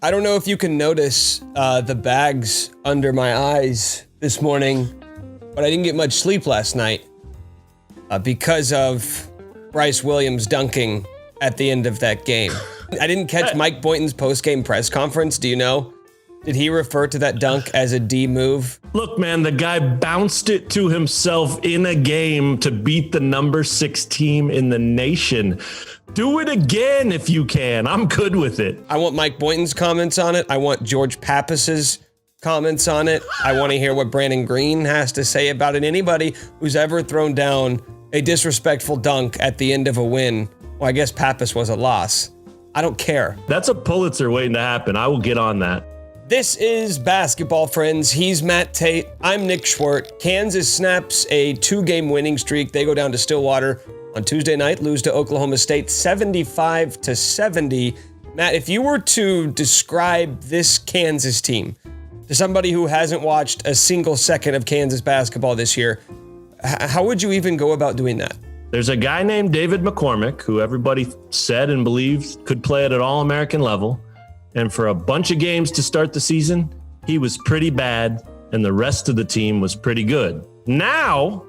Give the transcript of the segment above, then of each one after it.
I don't know if you can notice the bags under my eyes this morning, but I didn't get much sleep last night because of Bryce Williams dunking at the end of that game. I didn't catch Mike Boynton's post-game press conference. Do you know? Did he refer to that dunk as a D move? Look, man, the guy bounced it to himself in a game to beat the number 6 team in the nation. Do it again if you can. I'm good with it. I want Mike Boynton's comments on it. I want George Pappas's comments on it. I want to hear what Brandon Green has to say about it. Anybody who's ever thrown down a disrespectful dunk at the end of a win, well, I guess Pappas was a loss. I don't care. That's a Pulitzer waiting to happen. I will get on that. This is Basketball Friends. He's Matt Tait. I'm Nick Schwerdt. Kansas snaps a 2-game winning streak. They go down to Stillwater on Tuesday night, lose to Oklahoma State 75-70. Matt, if you were to describe this Kansas team to somebody who hasn't watched a single second of Kansas basketball this year, how would you even go about doing that? There's a guy named David McCormack who everybody said and believed could play at an All-American level. And for a bunch of games to start the season, he was pretty bad, and the rest of the team was pretty good. Now,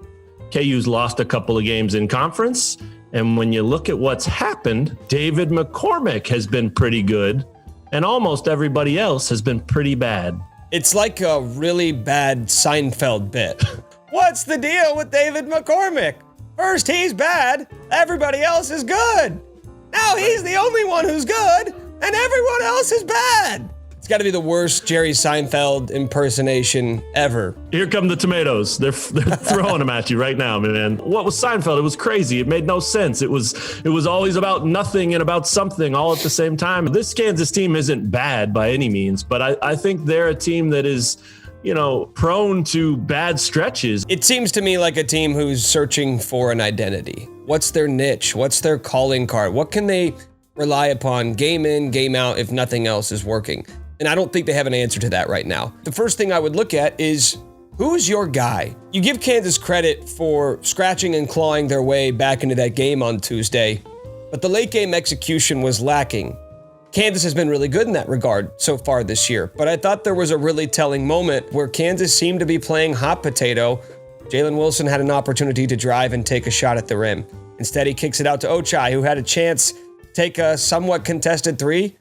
KU's lost a couple of games in conference, and when you look at what's happened, David McCormack has been pretty good, and almost everybody else has been pretty bad. It's like a really bad Seinfeld bit. What's the deal with David McCormack? First he's bad, everybody else is good. Now he's the only one who's good, and everyone else is bad. It's got to be the worst Jerry Seinfeld impersonation ever. Here come the tomatoes. They're throwing them at you right now, man. What was Seinfeld? It was crazy. It made no sense. It was always about nothing and about something all at the same time. This Kansas team isn't bad by any means, but I think they're a team that is, prone to bad stretches. It seems to me like a team who's searching for an identity. What's their niche? What's their calling card? What can they rely upon game in, game out if nothing else is working? And I don't think they have an answer to that right now. The first thing I would look at is, who's your guy? You give Kansas credit for scratching and clawing their way back into that game on Tuesday, but the late game execution was lacking. Kansas has been really good in that regard so far this year, but I thought there was a really telling moment where Kansas seemed to be playing hot potato. Jalen Wilson had an opportunity to drive and take a shot at the rim. Instead, he kicks it out to Ochai, who had a chance take a somewhat contested three,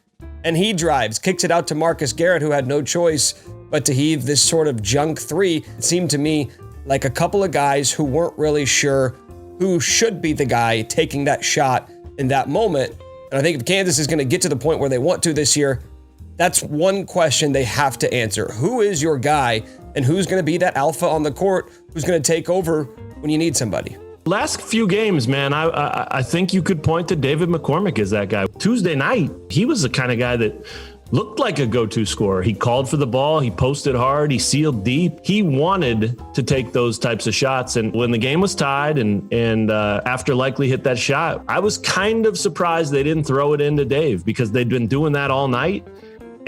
and he drives, kicks it out to Marcus Garrett, who had no choice but to heave this sort of junk three. It seemed to me like a couple of guys who weren't really sure who should be the guy taking that shot in that moment. And I think if Kansas is going to get to the point where they want to this year, that's one question they have to answer. Who is your guy, and who's going to be that alpha on the court who's going to take over when you need somebody? Last few games, man, I think you could point to David McCormack as that guy. Tuesday night, he was the kind of guy that looked like a go-to scorer. He called for the ball. He posted hard. He sealed deep. He wanted to take those types of shots. And when the game was tied and after Likely hit that shot, I was kind of surprised they didn't throw it into Dave, because they'd been doing that all night.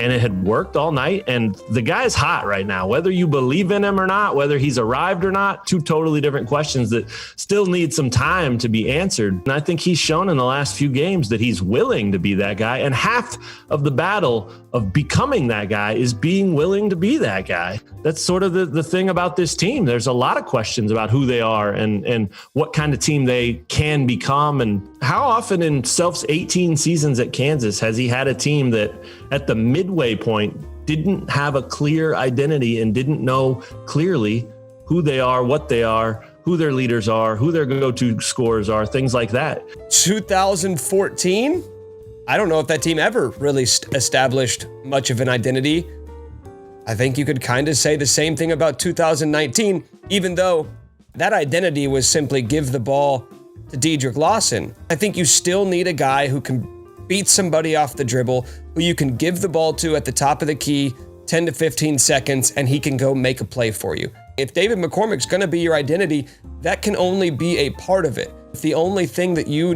And it had worked all night. And the guy's hot right now, whether you believe in him or not, whether he's arrived or not, two totally different questions that still need some time to be answered. And I think he's shown in the last few games that he's willing to be that guy. And half of the battle of becoming that guy is being willing to be that guy. That's sort of the thing about this team. There's a lot of questions about who they are and what kind of team they can become. And how often in Self's 18 seasons at Kansas has he had a team that at the midway point didn't have a clear identity and didn't know clearly who they are, what they are, who their leaders are, who their go-to scorers are, things like that. 2014? I don't know if that team ever really established much of an identity. I think you could kind of say the same thing about 2019, even though that identity was simply give the ball to Dedrick Lawson. I think you still need a guy who can beat somebody off the dribble, who you can give the ball to at the top of the key, 10 to 15 seconds, and he can go make a play for you. If David McCormack's going to be your identity, that can only be a part of it. If the only thing that you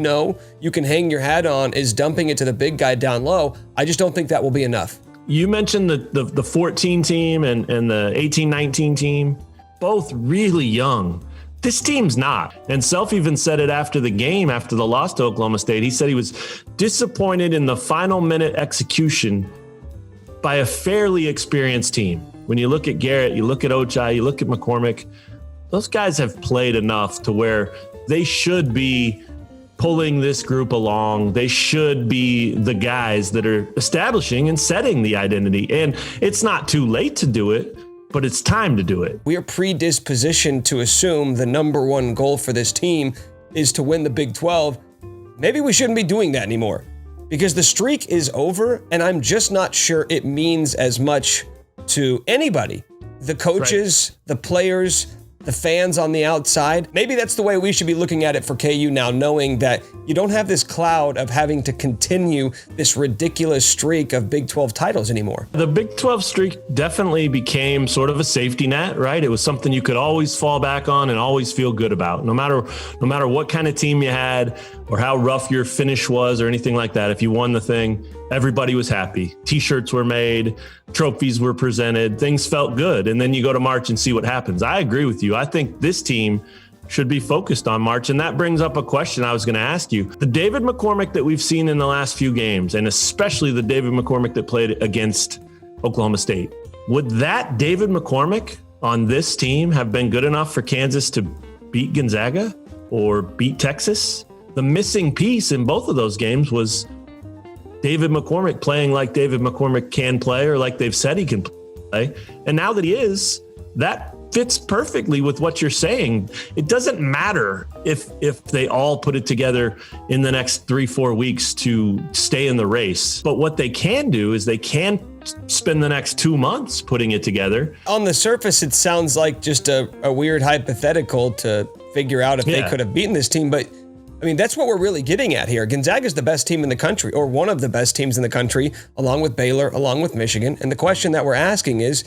can hang your hat on is dumping it to the big guy down low, I just don't think that will be enough. You mentioned the 14 team and the 18-19 team, both really young. This team's not. And Self even said it after the game, after the loss to Oklahoma State. He said he was disappointed in the final minute execution by a fairly experienced team. When you look at Garrett, you look at Ochai, you look at McCormack, those guys have played enough to where they should be pulling this group along. They should be the guys that are establishing and setting the identity. And it's not too late to do it, but it's time to do it. We are predispositioned to assume the number one goal for this team is to win the Big 12. Maybe we shouldn't be doing that anymore because the streak is over, and I'm just not sure it means as much to anybody. The coaches, the players, the fans on the outside. Maybe that's the way we should be looking at it for KU now, knowing that you don't have this cloud of having to continue this ridiculous streak of Big 12 titles anymore. The Big 12 streak definitely became sort of a safety net, right? It was something you could always fall back on and always feel good about, no matter what kind of team you had or how rough your finish was or anything like that. If you won the thing, everybody was happy. T-shirts were made, trophies were presented, things felt good. And then you go to March and see what happens. I agree with you. I think this team should be focused on March. And that brings up a question I was going to ask you. The David McCormack that we've seen in the last few games, and especially the David McCormack that played against Oklahoma State, would that David McCormack on this team have been good enough for Kansas to beat Gonzaga or beat Texas? The missing piece in both of those games was David McCormack playing like David McCormack can play, or like they've said he can play. And now that he is, that fits perfectly with what you're saying. It doesn't matter if they all put it together in the next 3-4 weeks to stay in the race. But what they can do is they can spend the next 2 months putting it together. On the surface, it sounds like just a weird hypothetical to figure out if they could have beaten this team. But I mean, that's what we're really getting at here. Gonzaga is the best team in the country, or one of the best teams in the country, along with Baylor, along with Michigan. And the question that we're asking is,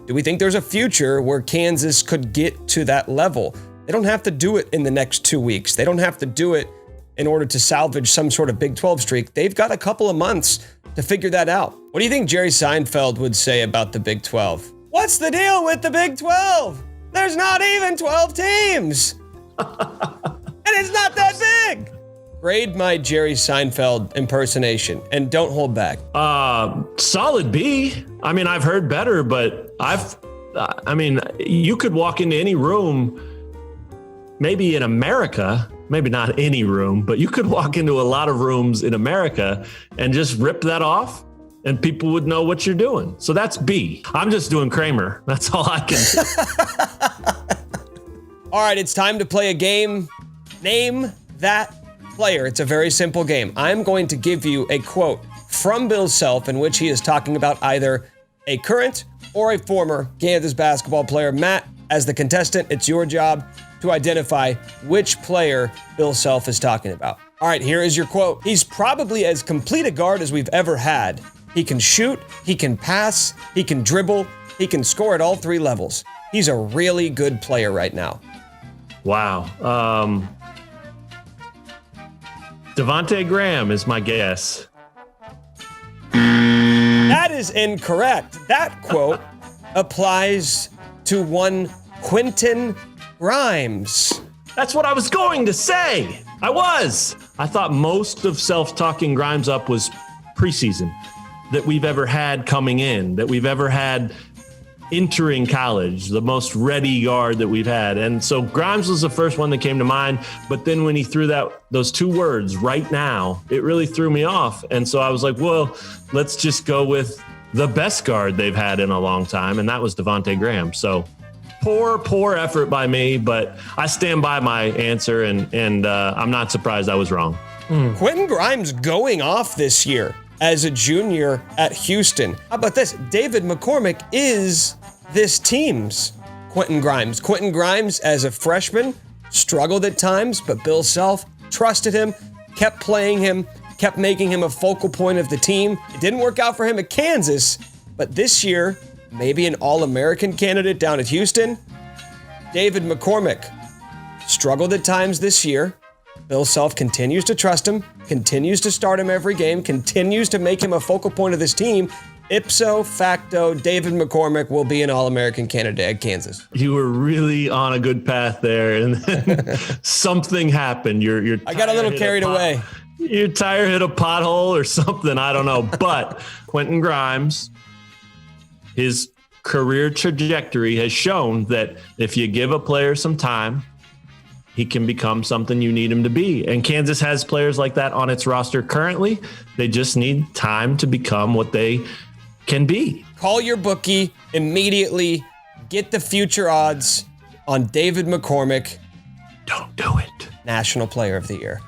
do we think there's a future where Kansas could get to that level? They don't have to do it in the next 2 weeks. They don't have to do it in order to salvage some sort of Big 12 streak. They've got a couple of months to figure that out. What do you think Jerry Seinfeld would say about the Big 12? What's the deal with the Big 12? There's not even 12 teams. And it's not that big. Grade my Jerry Seinfeld impersonation and don't hold back. Solid B. I mean, I've heard better, but you could walk into any room, maybe in America, maybe not any room, but you could walk into a lot of rooms in America and just rip that off and people would know what you're doing. So that's B. I'm just doing Kramer. That's all I can do. All right, it's time to play a game. Name that player. It's a very simple game. I'm going to give you a quote from Bill Self in which he is talking about either a current or a former Kansas basketball player. Matt, as the contestant, it's your job to identify which player Bill Self is talking about. All right, here is your quote. He's probably as complete a guard as we've ever had. He can shoot, he can pass, he can dribble, he can score at all three levels. He's a really good player right now. Wow. Devontae Graham is my guess. That is incorrect. That quote applies to one Quentin Grimes. That's what I was going to say. I thought most of Self-talking Grimes up was preseason that we've ever had coming in, that we've ever had entering college, the most ready guard that we've had. And so Grimes was the first one that came to mind. But then when he threw those two words, right now, it really threw me off. And so I was like, well, let's just go with the best guard they've had in a long time. And that was Devontae Graham. So poor effort by me, but I stand by my answer. And I'm not surprised I was wrong. Quentin Grimes going off this year as a junior at Houston. How about this? David McCormack is this team's Quentin Grimes. Quentin Grimes, as a freshman, struggled at times, but Bill Self trusted him, kept playing him, kept making him a focal point of the team. It didn't work out for him at Kansas, but this year, maybe an All-American candidate down at Houston. David McCormack struggled at times this year. Bill Self continues to trust him, continues to start him every game, continues to make him a focal point of this team. Ipso facto, David McCormack will be an All-American candidate at Kansas. You were really on a good path there, and then something happened. I got a little carried away. Your tire hit a pothole or something. I don't know. But Quentin Grimes, his career trajectory has shown that if you give a player some time, he can become something you need him to be. And Kansas has players like that on its roster currently. They just need time to become what they can be. Call your bookie immediately. Get the future odds on David McCormack. Don't do it. National Player of the Year.